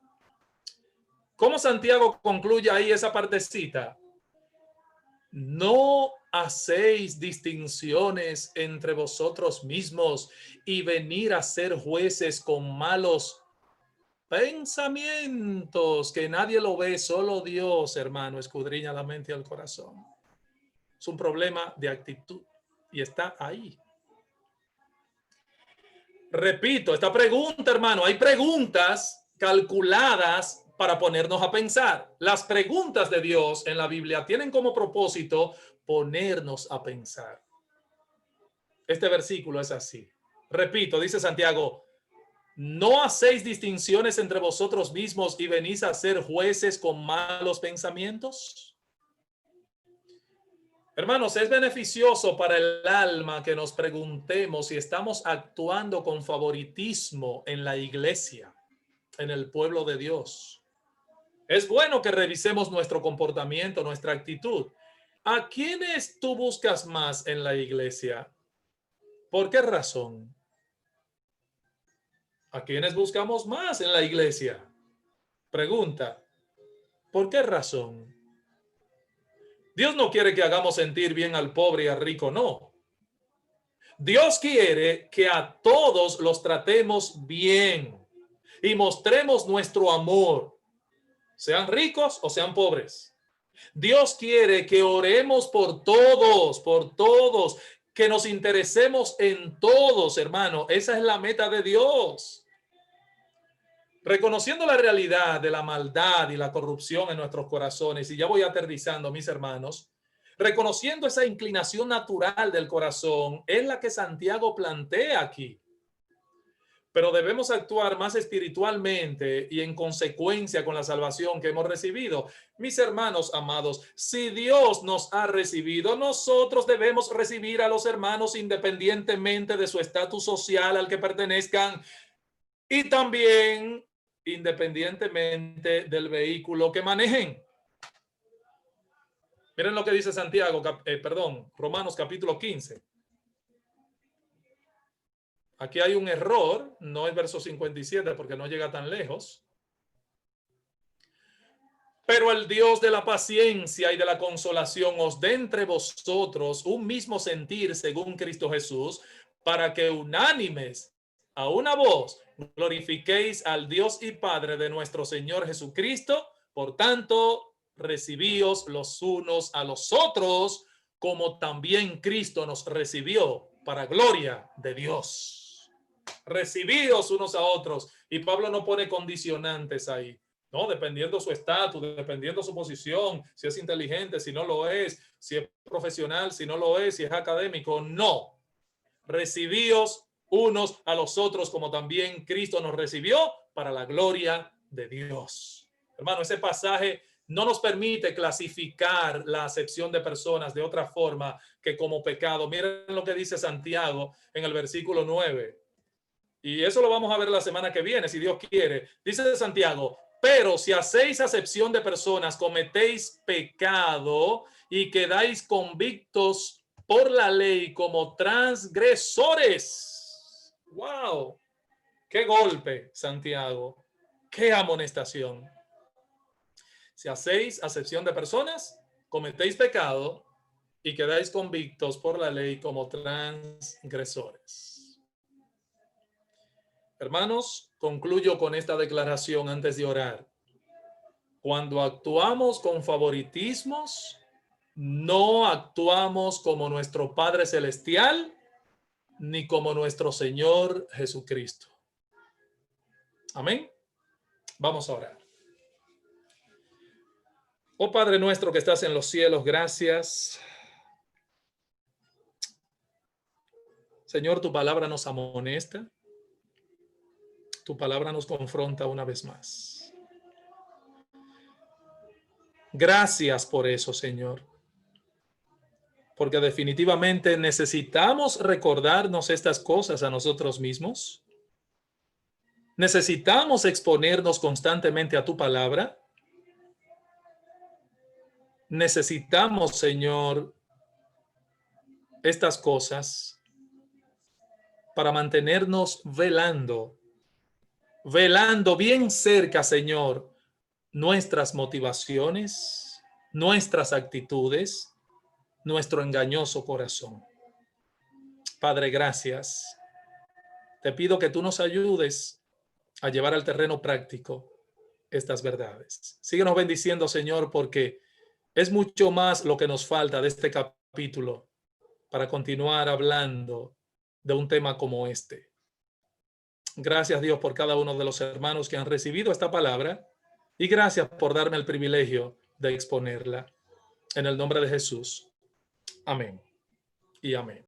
¿Cómo Santiago concluye ahí esa partecita? No hacéis distinciones entre vosotros mismos y venir a ser jueces con malos pensamientos, que nadie lo ve, solo Dios, hermano, escudriña la mente y el corazón. Es un problema de actitud y está ahí. Repito, esta pregunta, hermano, hay preguntas calculadas para ponernos a pensar. Las preguntas de Dios en la Biblia tienen como propósito ponernos a pensar. Este versículo es así. Repito, dice Santiago, no hacéis distinciones entre vosotros mismos y venís a ser jueces con malos pensamientos. Hermanos, es beneficioso para el alma que nos preguntemos si estamos actuando con favoritismo en la iglesia, en el pueblo de Dios. Es bueno que revisemos nuestro comportamiento, nuestra actitud. ¿A quiénes tú buscas más en la iglesia? ¿Por qué razón? ¿A quiénes buscamos más en la iglesia? Pregunta, ¿por qué razón? Dios no quiere que hagamos sentir bien al pobre y al rico, no. Dios quiere que a todos los tratemos bien y mostremos nuestro amor, sean ricos o sean pobres. Dios quiere que oremos por todos, que nos interesemos en todos, hermano. Esa es la meta de Dios. Reconociendo la realidad de la maldad y la corrupción en nuestros corazones, y ya voy aterrizando, mis hermanos, reconociendo esa inclinación natural del corazón, es la que Santiago plantea aquí. Pero debemos actuar más espiritualmente y en consecuencia con la salvación que hemos recibido. Mis hermanos amados, si Dios nos ha recibido, nosotros debemos recibir a los hermanos independientemente de su estatus social al que pertenezcan, y también independientemente del vehículo que manejen. Miren lo que dice Santiago, Romanos capítulo 15. Aquí hay un error, no es verso 57 porque no llega tan lejos. Pero el Dios de la paciencia y de la consolación os dé entre vosotros un mismo sentir según Cristo Jesús, para que unánimes a una voz glorifiquéis al Dios y Padre de nuestro Señor Jesucristo. Por tanto, recibíos los unos a los otros, como también Cristo nos recibió para gloria de Dios. Recibíos unos a otros. Y Pablo no pone condicionantes ahí. No, dependiendo su estatus, dependiendo su posición, si es inteligente, si no lo es, si es profesional, si no lo es, si es académico. No. Recibíos unos a los otros como también Cristo nos recibió para la gloria de Dios. Hermano, ese pasaje no nos permite clasificar la acepción de personas de otra forma que como pecado. Miren lo que dice Santiago en el versículo 9. Y eso lo vamos a ver la semana que viene, si Dios quiere. Dice Santiago: pero si hacéis acepción de personas, cometéis pecado y quedáis convictos por la ley como transgresores. ¡Wow! ¡Qué golpe, Santiago! ¡Qué amonestación! Si hacéis acepción de personas, cometéis pecado y quedáis convictos por la ley como transgresores. Hermanos, concluyo con esta declaración antes de orar. Cuando actuamos con favoritismos, no actuamos como nuestro Padre Celestial ni como nuestro Señor Jesucristo. Amén. Vamos a orar. Oh Padre nuestro que estás en los cielos, gracias. Señor, tu palabra nos amonesta. Tu palabra nos confronta una vez más. Gracias por eso, Señor. Porque definitivamente necesitamos recordarnos estas cosas a nosotros mismos. Necesitamos exponernos constantemente a tu palabra. Necesitamos, Señor, estas cosas para mantenernos velando bien cerca, Señor, nuestras motivaciones, nuestras actitudes, nuestro engañoso corazón. Padre, gracias. Te pido que tú nos ayudes a llevar al terreno práctico estas verdades. Síguenos bendiciendo, Señor, porque es mucho más lo que nos falta de este capítulo para continuar hablando de un tema como este. Gracias, Dios, por cada uno de los hermanos que han recibido esta palabra y gracias por darme el privilegio de exponerla. En el nombre de Jesús. Amén y amén.